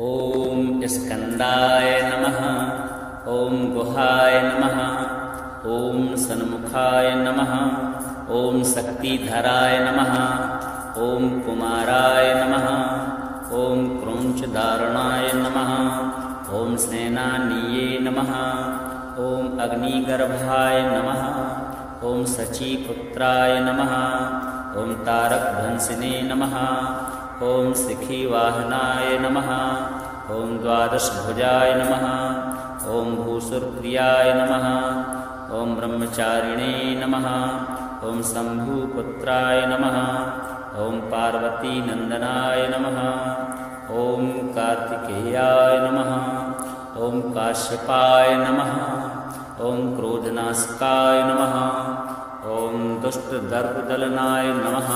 ॐ स्कन्दाय नमः। ॐ गुहाय नमः। ॐ सन्मुखाय नमः। ॐ शक्तिधराय नमः। ॐ कुमाराय नमः। ॐ क्रौञ्चधारणाय नमः। ॐ सेनानीये नमः। ॐ अग्निगर्भाय नमः। ॐ शचीपुत्राय नमः। ॐ तारकध्वंसिने नमः। ॐ शिखीवाहनाय नमः। ॐ द्वादशभुजाय नमः। ॐ भूसुरप्रियाय नमः। ॐ ब्रह्मचारिणे नमः। ॐ शम्भुपुत्राय नमः। ॐ पार्वतीनन्दनाय नमः। ॐ कार्तिकेयाय नमः। ॐ काश्यपाय नमः। ॐ क्रोधनाशकाय नमः। ॐ दुष्टदर्पदलनाय नमः।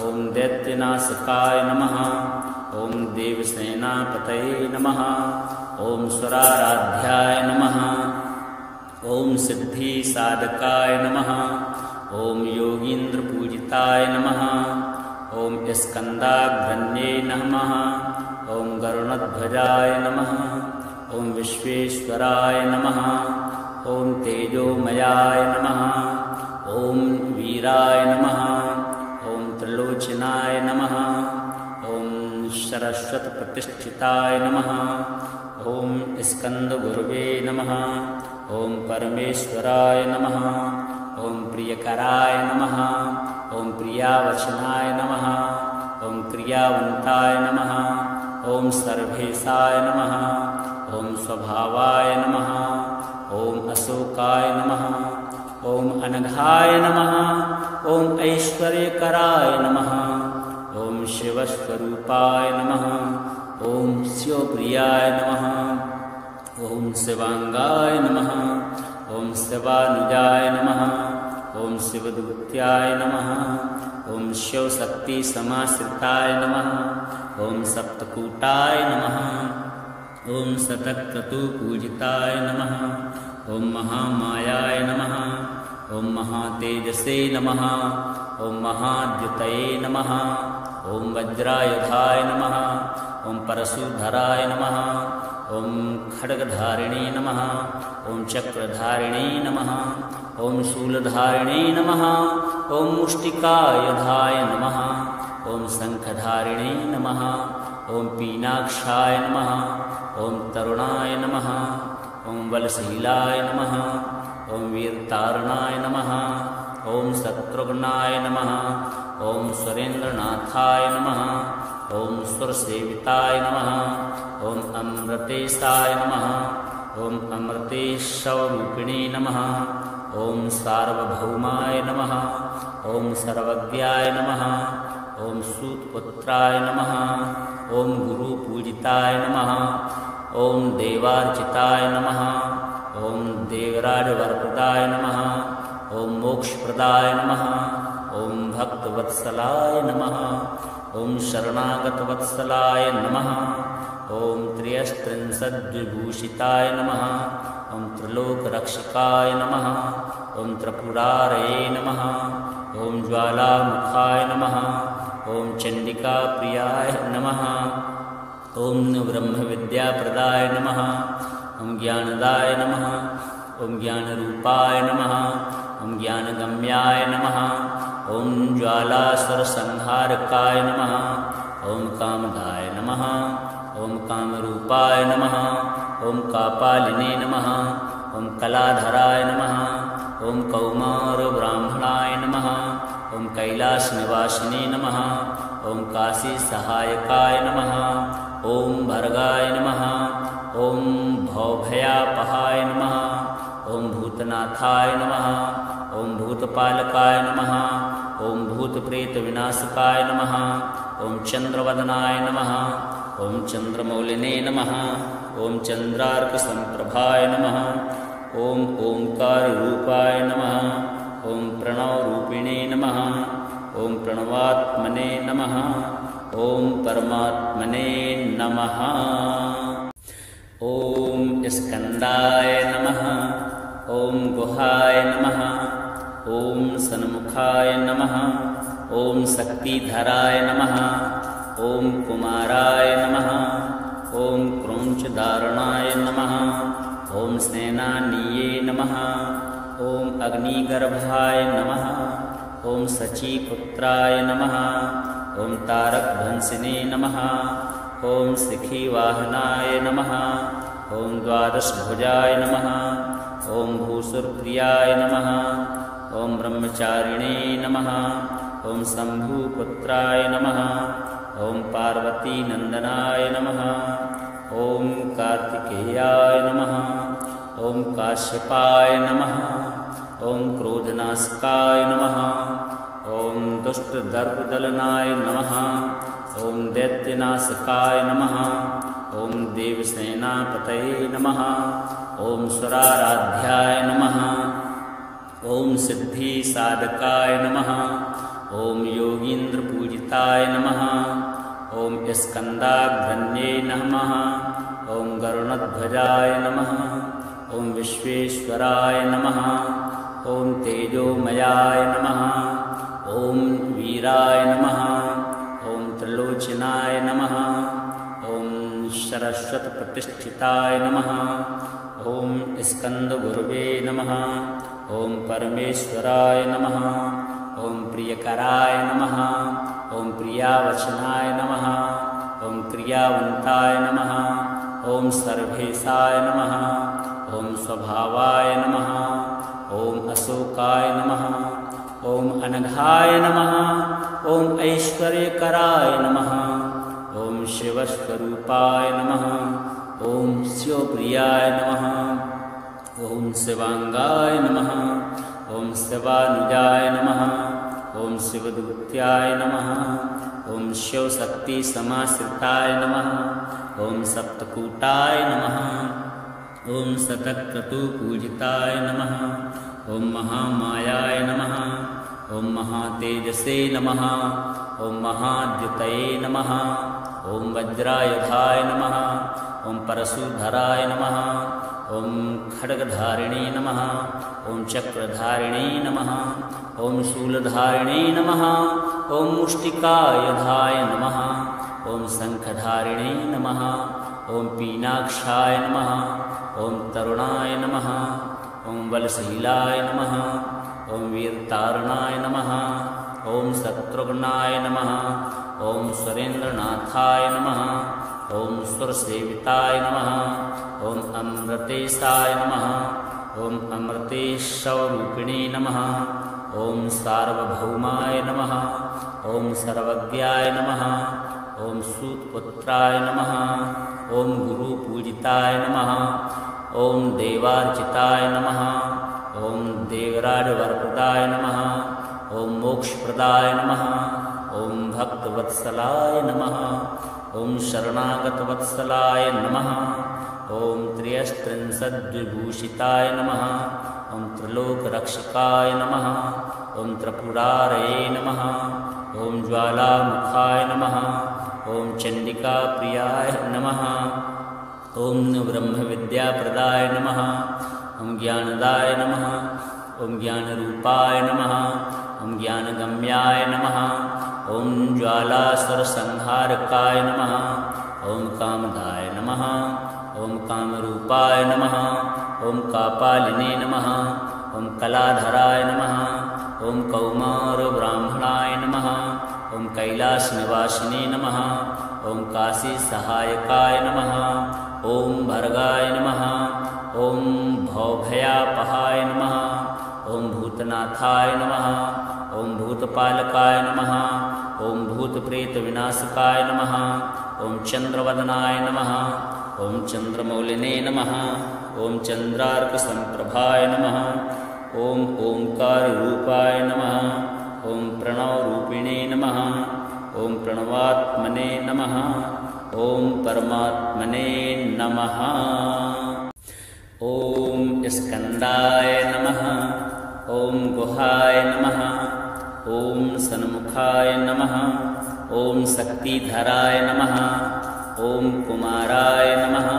ॐ दैत्यनाशकाय नमः। ॐ देवसेनापतये नमः। ॐ सुराराध्याय नमः। ॐ सिद्धिसाधकाय नमः। ॐ योगीन्द्रपूजिताय नमः। ॐ स्कन्दाग्रण्ये नमः। ॐ गरुणध्वजाय नमः। ॐ विश्वेश्वराय नमः। ॐ तेजोमयाय नमः। ॐ वीराय नमः। ॐ त्रिलोचनाय नमः। ॐ सरस्वतप्रतिष्ठिताय नमः। ॐ स्कन्दगुरवे नमः। ॐ परमेश्वराय नमः। ॐ प्रियकराय नमः। ॐ प्रियावचनाय नमः। ॐ क्रियावन्ताय नमः। ॐ सर्वेशाय नमः। ॐ स्वभावाय नमः। ॐ अशोकाय नमः। ॐ अनघाय नमः। ॐ ऐश्वर्यकराय नमः। ॐ शिवस्वरूपाय नमः। ॐ शिवप्रियाय नमः। ॐ शिवांगाय नमः। ॐ शिवानुजाय नमः। ॐ शिवदूत्याय नमः। ॐ शिवशक्तिसमाश्रिताय नमः। ॐ सप्तकूटाय नमः। ॐ शतक्रतुपूजिताय नमः। ॐ महामायाय नमः। ॐ महातेजसे नमः। ॐ महाद्युतये नमः। ॐ वज्रायुधाय नमः। ॐ परशुधराय नमः। ॐ खड्गधारिणे नमः। ॐ चक्रधारिणे नमः। ॐ शूलधारिणे नमः। ॐ मुष्टिकायुधाय नमः। ॐ शङ्खधारिणे नमः। ॐ पीनाक्षाय नमः। ॐ तरुणाय नमः। ॐ बलशीलाय नमः। ॐ वीरतारणाय नमः। ॐ शत्रुघ्नाय नमः। ॐ सुरेन्द्रनाथाय नमः। ॐ सुरसेविताय नमः। ॐ अमृतेशाय नमः। ॐ अमृतेशरूपिणे नमः। ॐ सार्वभौमाय नमः। ॐ सर्वज्ञाय नमः। ॐ सूतपुत्राय नमः। ॐ गुरुपूजिताय नमः। ॐ देवार्चिताय नमः। ॐ देवराजवरप्रदाय नमः। ॐ मोक्षप्रदाय नमः। ॐ भक्तवत्सलाय नमः। ॐ शरणागतवत्सलाय नमः। ॐ त्रयस्त्रिंशद्विभूषिताय नमः। ॐ त्रिलोकरक्षकाय नमः। ॐ त्रिपुरारये नमः। ॐ ज्वालामुखाय नमः। ॐ चण्डिकाप्रियाय नमः। ॐ ब्रह्मविद्याप्रदाय नमः। ॐ ज्ञानदाय नमः। ॐ ज्ञानरूपाय नमः। ॐ ज्ञानगम्याय नमः। ॐ ज्वालासुरसंहारकाय नमः। ॐ कामदाय नमः। ॐ कामरूपाय नमः। ॐ कापालिने नमः। ॐ कलाधराय नमः। ॐ कौमारब्राह्मणाय नमः। ॐ कैलासनिवासिने नमः। ॐ काशीसहायकाय नमः। ॐ भर्गाय नमः। ॐ भवभयापहाय नमः। ॐ भूतनाथाय नमः। ॐ भूतपालकाय नमः। ॐ भूतप्रेतविनाशकाय नमः। ॐ चन्द्रवदनाय नमः। ॐ चन्द्रमौलिने नमः। ॐ चन्द्रार्कसम्प्रभाय नमः। ॐ ओंकाररूपाय नमः। ॐ प्रणवरूपिणे नमः। ॐ प्रणवात्मने नमः। ॐ परमात्मने नमः। ॐ स्कन्दाय नमः। ॐ गुहाय नमः। ॐ सन्मुखाय नमः। ॐ शक्तिधराय नमः। ॐ कुमाराय नमः। क्रोञ्चधारणाय नमः। ॐ स्नेनानीये नमः। ॐ अग्निगर्भाय नमः। ॐ शचीपुत्राय नमः। ॐ तारकभंसिने नमः। ॐ शिखीवाहनाय नमः। ॐ द्वादशभुजाय नमः। ॐ भूसुरप्रियाय नमः। ॐ ब्रह्मचारिणे नमः। ॐ शम्भुपुत्राय नमः। ॐ पार्वतीनन्दनाय नमः। ॐ कार्तिकेयाय नमः। ॐ काश्यपाय नमः। ॐ क्रोधनाशकाय नमः। ॐ दुष्टदर्पदलनाय नमः। ॐ दैत्यनाशकाय नमः। ॐ देवसेनापतये नमः। ॐ सुराराध्याय नमः। ॐ सिद्धिसाधकाय नमः। ॐ योगीन्द्रपूजिताय नमः। ॐ स्कन्दाग्रण्ये नमः। ॐ गरुणध्वजाय नमः। ॐ विश्वेश्वराय नमः। ॐ तेजोमयाय नमः। ॐ वीराय नमः। ॐ त्रिलोचनाय नमः। ॐ सरस्वतप्रतिष्ठिताय नमः। ॐ स्कन्दगुरवे नमः। ॐ परमेश्वराय नमः। ॐ प्रियकराय नमः। ॐ प्रियावचनाय नमः। ॐ क्रियावन्ताय नमः। ॐ सर्वेशाय नमः। ॐ स्वभावाय नमः। ॐ अशोकाय नमः। ॐ अनघाय नमः। ॐ ऐश्वर्यकराय नमः। ॐ शिवस्वरूपाय नमः। ॐ शिवप्रियाय नमः। ॐ शिवांगाय नमः। ॐ शिवानुजाय नमः। ॐ शिवदूत्याय नमः। ॐ शिवशक्तिसमाश्रिताय नमः। ॐ सप्तकूटाय नमः। ॐ शतक्रतुपूजिताय नमः। ॐ महामायाय नमः। ॐ महातेजसे नमः। ॐ महाद्युतये नमः। ॐ वज्रायुधाय नमः। ॐ परशुधराय नमः। ॐ खड्गधारिणे नमः। ॐ चक्रधारिणे नमः। ॐ शूलधारिणे नमः। ॐ मुष्टिकायुधाय नमः। ॐ शङ्खधारिणे नमः। ॐ पीनाक्षाय नमः। ॐ तरुणाय नमः। ॐ बलशीलाय नमः। ॐ वीरतारणाय नमः। ॐ शत्रुघ्नाय नमः। ॐ सुरेन्द्रनाथाय नमः। ॐ सुरसेविताय नमः। ॐ अमृतेशाय नमः। ॐ अमृतेशरूपिणे नमः। ॐ सार्वभौमाय नमः। ॐ सर्वज्ञाय नमः। ॐ सूतपुत्राय नमः। ॐ गुरुपूजिताय नमः। ॐ देवार्चिताय नमः। ॐ देवराजवरप्रदाय नमः। ॐ मोक्षप्रदाय नमः। ॐ भक्तवत्सलाय नमः। ॐ शरणागतवत्सलाय नमः। ॐ त्रयस्त्रिंशद्विभूषिताय नमः। ॐ त्रिलोकरक्षकाय नमः। ॐ त्रिपुरारये नमः। ॐ ज्वालामुखाय नमः। ॐ चण्डिकाप्रियाय नमः। ॐ ब्रह्मविद्याप्रदाय नमः। ॐ ज्ञानदाय नमः। ॐ ज्ञानरूपाय नमः। ॐ ज्ञानगम्याय नमः। ॐ ज्वालासुरसंहारकाय नमः। ॐ कामदाय नमः। ॐ कामरूपाय नमः। ॐ कापालिने नमः। ॐ कलाधराय नमः। ॐ कौमारब्राह्मणाय नमः। ॐ कैलासनिवासिने नमः। ॐ काशीसहायकाय नमः। ॐ भर्गाय नमः। ॐ भवभयापहाय नमः। ॐ भूतनाथाय नमः। ॐ भूतपालकाय नमः। ॐ भूतप्रेतविनाशकाय नमः। ॐ चन्द्रवदनाय नमः। ॐ चन्द्रमौलिने नमः। ॐ चन्द्रार्कसम्प्रभाय नमः। ॐ ओंकाररूपाय नमः। ॐ प्रणवरूपिणे नमः। ॐ प्रणवात्मने नमः। ॐ परमात्मने नमः। ॐ स्कन्दाय नमः। ॐ गुहाय नमः। ॐ सन्मुखाय नमः। ॐ शक्तिधराय नमः। ॐ कुमाराय नमः।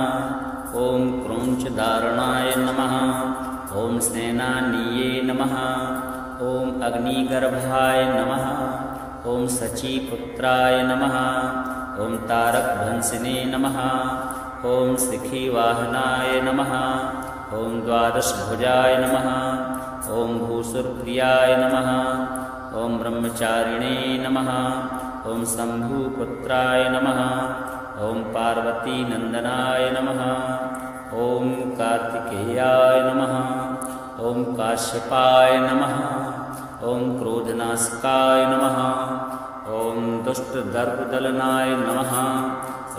ॐ क्रोञ्चधारणाय नमः। ॐ स्नेनानीये नमः। ॐ अग्निगर्भाय नमः। ॐ शचीपुत्राय नमः। ॐ तारकभंसिने नमः। ॐ शिखीवाहनाय नमः। ॐ द्वादशभुजाय नमः। ॐ भूसुरप्रियाय नमः। ॐ ब्रह्मचारिणे नमः। ॐ शम्भुपुत्राय नमः। ॐ पार्वतीनन्दनाय नमः। ॐ कार्तिकेयाय नमः। ॐ काश्यपाय नमः। ॐ क्रोधनाशकाय नमः। ॐ दुष्टदर्पदलनाय नमः।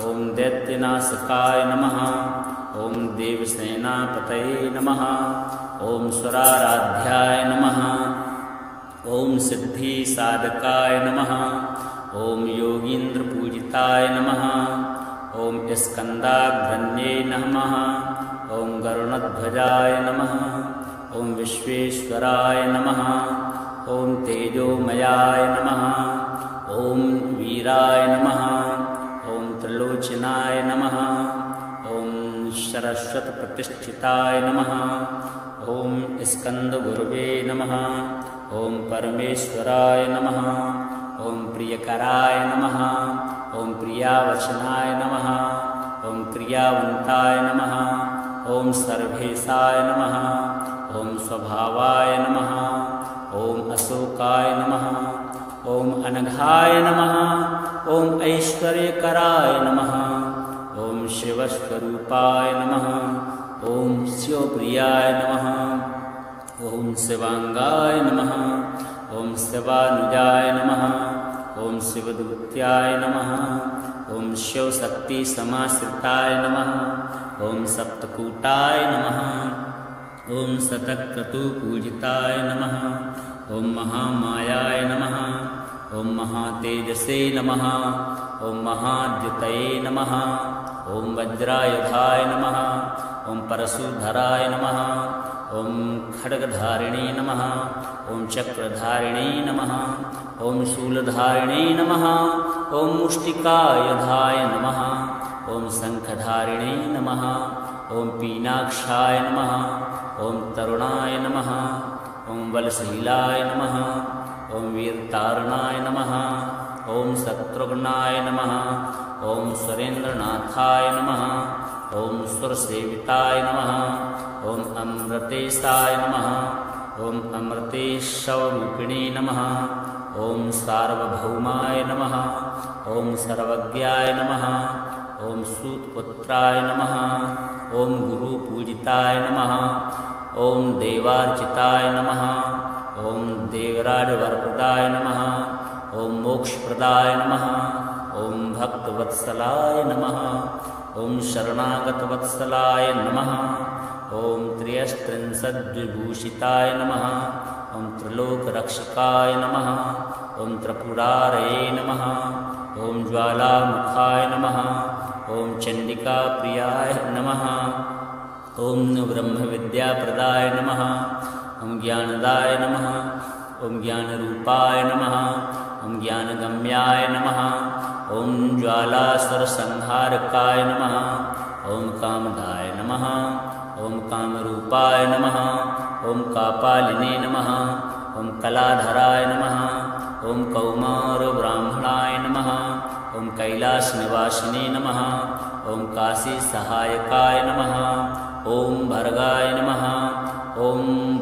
ॐ दैत्यनाशकाय नमः। ॐ देवसेनापतये नमः। ॐ सुराराध्याय नमः। ॐ सिद्धिसाधकाय नमः। ॐ योगीन्द्रपूजिताय नमः। ॐ स्कन्दाग्रन्ये नमः। ॐ गरुणध्वजाय नमः। ॐ विश्वेश्वराय नमः। ॐ तेजोमयाय नमः। ॐ वीराय नमः। ॐ त्रिलोचनाय नमः। ॐ सरस्वतप्रतिष्ठिताय नमः। ॐ स्कन्दगुरवे नमः। ॐ परमेश्वराय नमः। ॐ प्रियकराय नमः। ॐ प्रियावचनाय नमः। ॐ क्रियावन्ताय नमः। ॐ सर्वेशाय नमः। ॐ स्वभावाय नमः। ॐ अशोकाय नमः। ॐ अनघाय नमः। ॐ ऐश्वर्यकराय नमः। ॐ शिवस्वरूपाय नमः। ॐ शिवप्रियाय नमः। ॐ शिवांगाय नमः। ॐ शिवानुजाय नमः। ॐ शिवदूत्याय नमः। ॐ शिवशक्तिसमाश्रिताय नमः। ॐ सप्तकूटाय नमः। ॐ शतक्रतुपूजिताय नमः। ॐ महामायाय नमः। ॐ महातेजसे नमः। ॐ महाद्युतये नमः। ॐ वज्रायुधाय नमः। ॐ परशुधराय नमः। ॐ खड्गधारिणे नमः। ॐ चक्रधारिणे नमः। ॐ शूलधारिणे नमः। ॐ मुष्टिकायुधाय नमः। ॐ शङ्खधारिणे नमः। ॐ पीनाक्षाय नमः। ॐ तरुणाय नमः। ॐ बलशीलाय नमः। ॐ वीरतारणाय नमः। ॐ शत्रुघ्नाय नमः। ॐ सुरेन्द्रनाथाय नमः। ॐ सुरसेविताय नमः। ॐ अमृतेशाय नमः। ॐ अमृतेशरूपिणे नमः। ॐ सार्वभौमाय नमः। ॐ सर्वज्ञाय नमः। ॐ सूतपुत्राय नमः। ॐ गुरुपूजिताय नमः। ॐ देवार्चिताय नमः। ॐ देवराजवरप्रदाय नमः। ॐ मोक्षप्रदाय नमः। ॐ भक्तवत्सलाय नमः। ॐ शरणागतवत्सलाय नमः। ॐ त्रयस्त्रिंशद्विभूषिताय नमः। ॐ त्रिलोकरक्षकाय नमः। ॐ त्रिपुरारये नमः। ॐ ज्वालामुखाय नमः। ॐ चण्डिकाप्रियाय नमः। ॐ ब्रह्मविद्याप्रदाय नमः। ॐ ज्ञानदाय नमः। ॐ ज्ञानरूपाय नमः। ॐ ज्ञानगम्याय नमः। ॐ ज्वालासुरसंहारकाय नमः। ॐ कामदाय नमः। ॐ कामरूपाय नमः। ॐ कापालिने नमः। ॐ कलाधराय नमः। ॐ कौमारब्राह्मणाय नमः। ॐ कैलासनिवासिने नमः। ॐ काशीसहायकाय नमः। ॐ भर्गाय नमः। ॐ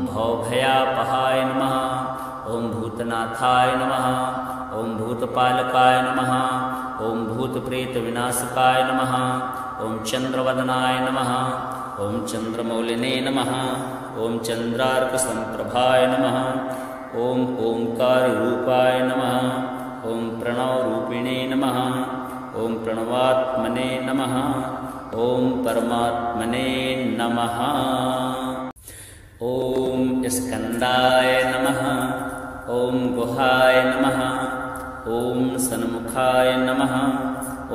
भवभयापहाय नमः। ॐ भूतनाथाय नमः। ॐ भूतपालकाय नमः। ॐ भूतप्रेतविनाशकाय नमः। ॐ चन्द्रवदनाय नमः। ॐ चन्द्रमौलिने नमः। ॐ चन्द्रार्कसम्प्रभाय नमः। ॐ ओंकाररूपाय नमः। ॐ प्रणवरूपिणे नमः। ॐ प्रणवात्मने नमः। ॐ परमात्मने नमः। ॐ स्कन्दाय नमः। ॐ गुहाय नमः। ॐ सन्मुखाय नमः।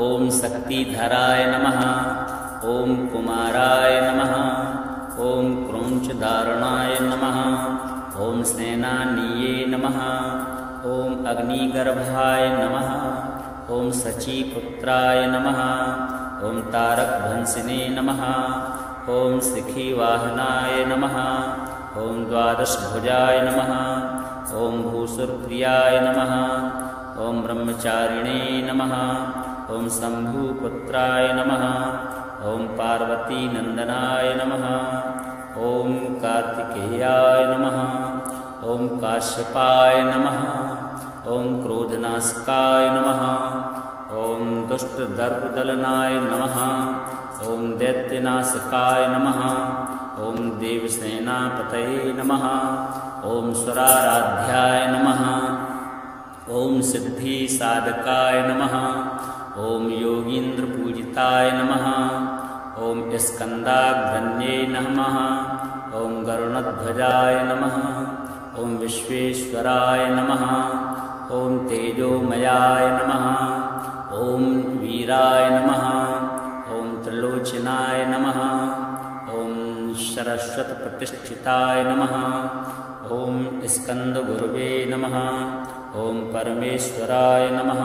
ॐ शक्तिधराय नमः। ॐ कुमाराय नमः। ॐ क्रौञ्चधारणाय नमः। ॐ सेनानीये नमः। ॐ अग्निगर्भाय नमः। ॐ शचीपुत्राय नमः। ॐ तारकभंसिने नमः। ॐ शिखीवाहनाय नमः। ॐ द्वादशभुजाय नमः। ॐ भूसुरप्रियाय नमः। ॐ ब्रह्मचारिणे नमः। ॐ शम्भुपुत्राय नमः। ॐ पार्वतीनन्दनाय नमः। ॐ कार्तिकेयाय नमः। ॐ काश्यपाय नमः। ॐ क्रोधनाशकाय नमः। ॐ दुष्टदर्पदलनाय नमः। ॐ दैत्यनाशकाय नमः। ॐ देवसेनापतये नमः। ॐ स्वराराध्याय नमः। ॐ सिद्धिसाधकाय नमः। ॐ योगीन्द्रपूजिताय नमः। ॐ स्कन्दाग्रण्ये नमः। ॐ गरुणध्वजाय नमः। ॐ विश्वेश्वराय नमः। ॐ तेजोमयाय नमः। ॐ वीराय नमः। ॐ त्रिलोचनाय नमः। ॐ सरस्वतप्रतिष्ठिताय नमः। ॐ स्कन्दगुरवे नमः। ॐ परमेश्वराय नमः।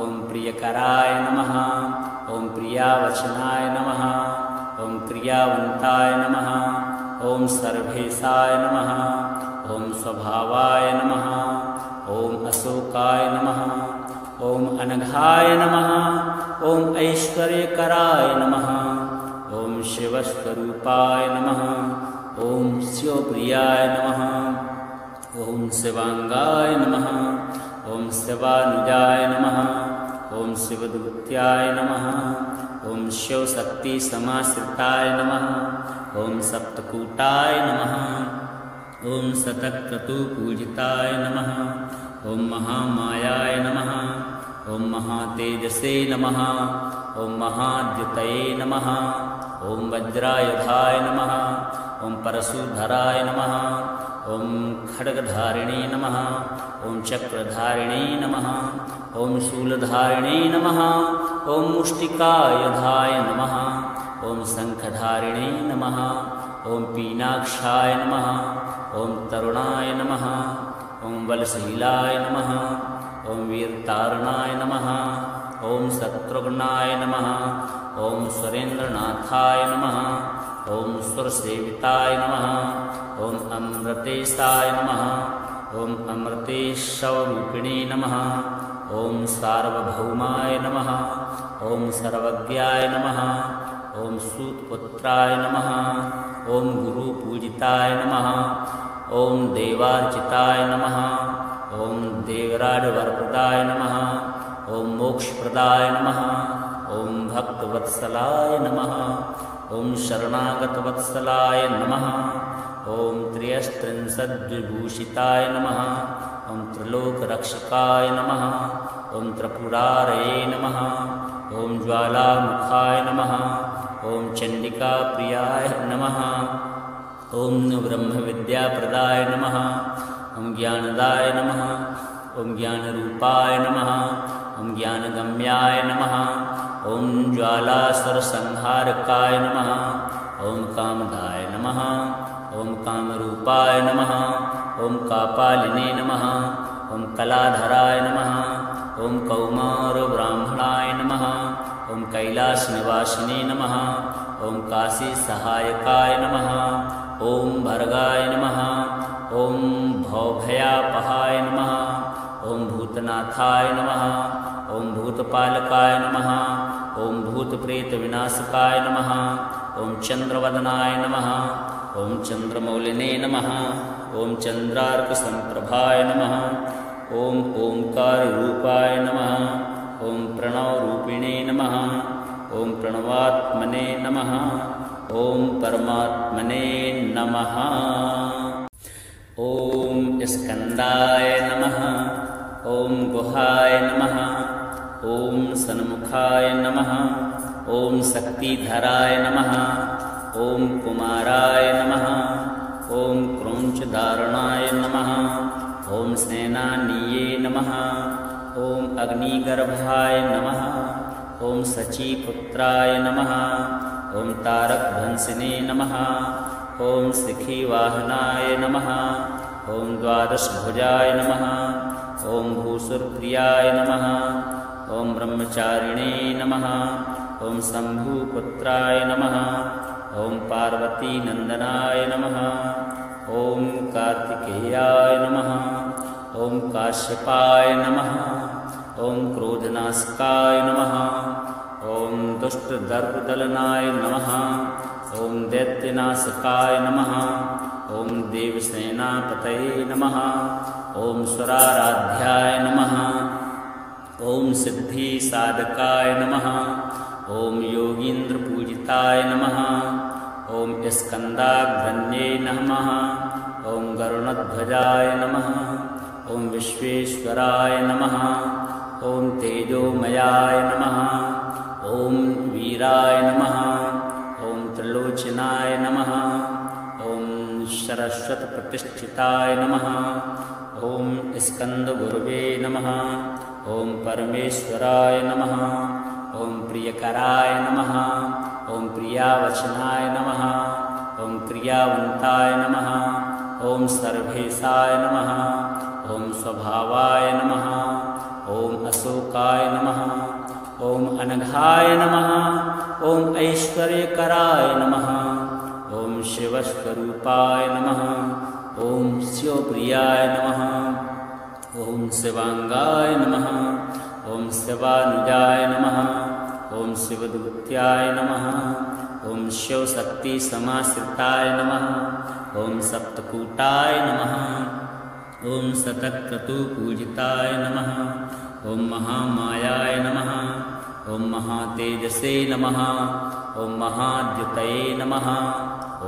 ॐ प्रियकराय नमः। ॐ प्रियावचनाय नमः। ॐ क्रियावन्ताय नमः। ॐ सर्वेशाय नमः। ॐ स्वभावाय नमः। ॐ अशोकाय नमः। ॐ अनघाय नमः। ॐ ऐश्वर्यकराय नमः। ॐ शिवस्वरूपाय नमः। ॐ शिवप्रियाय नमः। ॐ शिवांगाय नमः। ॐ शिवानुजाय नमः। ॐ शिवदूत्याय नमः। ॐ शिवशक्तिसमाश्रिताय नमः। ॐ सप्तकूटाय नमः। ॐ शतक्रतुपूजिताय नमः। ॐ महामायाय नमः। ॐ महातेजसे नमः। ॐ महाद्युतये नमः। ॐ वज्रायुधाय नमः। ॐ परशुधराय नमः। ॐ खड्गधारिणे नमः। ॐ चक्रधारिणे नमः। ॐ शूलधारिणे नमः। ॐ मुष्टिकायुधाय नमः। ॐ शङ्खधारिणे नमः। ॐ पीनाक्षाय नमः। ॐ तरुणाय नमः। ॐ बलशीलाय नमः। ॐ वीरतारणाय नमः। ॐ शत्रुघ्नाय नमः। ॐ सुरेन्द्रनाथाय नमः। ॐ सुरसेविताय नमः। ॐ अमृतेशाय नमः। ॐ अमृतेशरूपिणे नमः। ॐ सार्वभौमाय नमः। ॐ सर्वज्ञाय नमः। ॐ सूतपुत्राय नमः। ॐ गुरुपूजिताय नमः। ॐ देवार्चिताय नमः। ॐ देवराजवरप्रदाय नमः। ॐ मोक्षप्रदाय नमः। ॐ भक्तवत्सलाय नमः। ॐ शरणागतवत्सलाय नमः। ॐ त्रयस्त्रिंशद्विभूषिताय नमः। ॐ त्रिलोकरक्षकाय नमः। ॐ त्रिपुरारये नमः। ॐ ज्वालामुखाय नमः। ॐ चण्डिकाप्रियाय नमः। ॐ ब्रह्मविद्याप्रदाय नमः। ॐ ज्ञानदाय नमः। ॐ ज्ञानरूपाय नमः। ॐ ज्ञानगम्याय नमः। ॐ ज्वालासुरसंहारकाय नमः। ॐ कामदाय नमः। ॐ कामरूपाय नमः। ॐ कापालिने नमः। ॐ कलाधराय नमः। ॐ कौमारब्राह्मणाय नमः। ॐ कैलासनिवासिने नमः। ॐ काशीसहायकाय नमः। ॐ भर्गाय नमः। ॐ भवभयापहाय नमः। ॐ भूतनाथाय नमः। ॐ भूतपालकाय नमः। ॐ भूतप्रेतविनाशकाय नमः। ॐ चन्द्रवदनाय नमः। ॐ चन्द्रमौलिने नमः। ॐ चन्द्रार्कसम्प्रभाय नमः। ॐ ओंकाररूपाय नमः। ॐ प्रणवरूपिणे नमः। ॐ प्रणवात्मने नमः। ॐ परमात्मने नमः। ॐ स्कन्दाय नमः। ॐ गुहाय नमः। ॐ सन्मुखाय नमः। ॐ शक्तिधराय नमः। ॐ कुमाराय नमः। ॐ क्रौञ्चधारणाय नमः। ॐ सेनानीये नमः। ॐ अग्निगर्भाय नमः। ॐ शचीपुत्राय नमः। ॐ तारकभंसिने नमः। ॐ शिखीवाहनाय नमः। ॐ द्वादशभुजाय नमः। ॐ भूसुरप्रियाय नमः। ॐ ब्रह्मचारिणे नमः। ॐ शम्भुपुत्राय नमः। ॐ पार्वतीनन्दनाय नमः। ॐ कार्तिकेयाय नमः। ॐ काश्यपाय नमः। ॐ क्रोधनाशकाय नमः। ॐ दुष्टदर्पदलनाय नमः। ॐ दैत्यनाशकाय नमः। ॐ देवसेनापतये नमः। ॐ स्वराराध्याय नमः। ॐ सिद्धिसाधकाय नमः। ॐ योगीन्द्रपूजिताय नमः। ॐ स्कन्दाग्रण्ये नमः। ॐ गरुणध्वजाय नमः। ॐ विश्वेश्वराय नमः। ॐ तेजोमयाय नमः। ॐ वीराय नमः। ॐ त्रिलोचनाय नमः। ॐ सरस्वतप्रतिष्ठिताय नमः। ॐ स्कन्दगुरवे नमः। ॐ परमेश्वराय नमः। ॐ प्रियकराय नमः। ॐ प्रियावचनाय नमः। ॐ क्रियावन्ताय नमः। ॐ सर्वेशाय नमः। ॐ स्वभावाय नमः। ॐ अशोकाय नमः। ॐ अनघाय नमः। ॐ ऐश्वर्यकराय नमः। ॐ शिवस्वरूपाय नमः। ॐ शिवप्रियाय नमः। ॐ शिवांगाय नमः। ॐ शिवानुजाय नमः। ॐ शिवदूत्याय नमः। ॐ शिवशक्तिसमाश्रिताय नमः। ॐ सप्तकूटाय नमः। ॐ शतक्रतुपूजिताय नमः। ॐ महामायाय नमः। ॐ महातेजसे नमः। ॐ महाद्युतये नमः।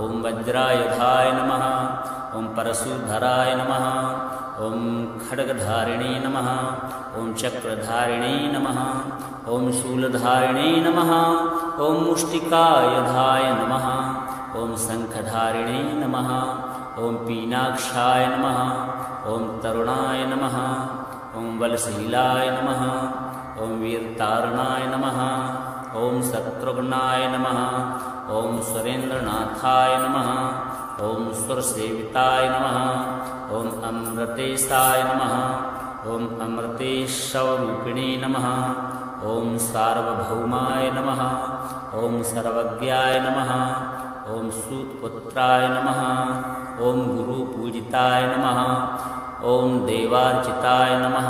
ॐ वज्रायुधाय नमः। ॐ परशुधराय नमः। ॐ खड्गधारिणे नमः। ॐ चक्रधारिणे नमः। ॐ शूलधारिणे नमः। ॐ मुष्टिकायुधाय नमः। ॐ शङ्खधारिणे नमः। ॐ पीनाक्षाय नमः। ॐ तरुणाय नमः। ॐ बलशीलाय नमः। ॐ वीरतारणाय नमः। ॐ शत्रुघ्नाय नमः। ॐ सुरेन्द्रनाथाय नमः। ॐ सुरसेविताय नमः। ॐ अमृतेशाय नमः। ॐ अमृतेश्वरूपिणे नमः। ॐ सार्वभौमाय नमः। ॐ सर्वज्ञाय नमः। ॐ सूतपुत्राय नमः। ॐ गुरुपूजिताय नमः। ॐ देवार्चिताय नमः।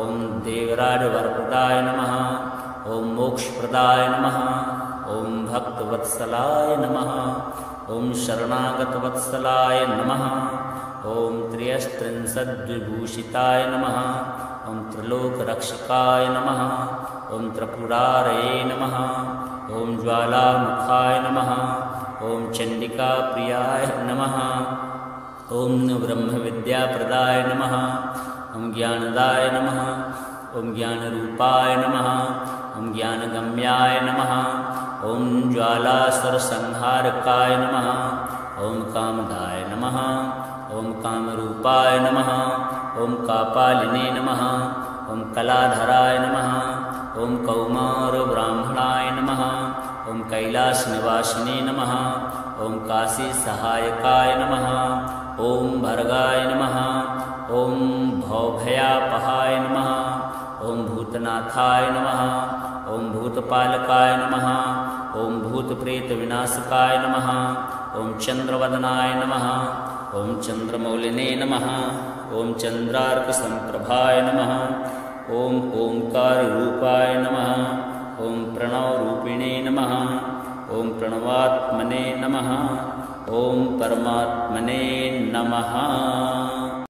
ॐ देवराजवरप्रदाय नमः। ॐ मोक्षप्रदाय नमः। ॐ भक्तवत्सलाय नमः। ॐ शरणागतवत्सलाय नमः। ॐ त्रयस्त्रिंशद्विभूषिताय नमः। ॐ त्रिलोकरक्षकाय नमः। ॐ त्रिपुरारये नमः। ॐ ज्वालामुखाय नमः। ॐ चण्डिकाप्रियाय नमः। ॐ ब्रह्मविद्याप्रदाय नमः। ॐ ज्ञानदाय नमः। ॐ ज्ञानरूपाय नमः। ॐ ज्ञानगम्याय नमः। ॐ ज्वालासुरसंहारकाय नमः। ॐ कामदाय नमः। ॐ कामरूपाय नमः। ॐ कापालिने नमः। ॐ कलाधराय नमः। ॐ कौमारब्राह्मणाय नमः। ॐ कैलासनिवासिने नमः। ॐ काशीसहायकाय नमः। ॐ भर्गाय नमः। ॐ भवभयापहाय नमः। ॐ भूतनाथाय नमः। ॐ भूतपालकाय नमः। ॐ भूतप्रेतविनाशकाय नमः। ॐ चन्द्रवदनाय नमः। ॐ चन्द्रमौलिने नमः। ॐ चन्द्रार्कसम्प्रभाय नमः। ॐ ओंकाररूपाय नमः। ॐ प्रणवरूपिणे नमः। ॐ प्रणवात्मने नमः। ॐ परमात्मने नमः।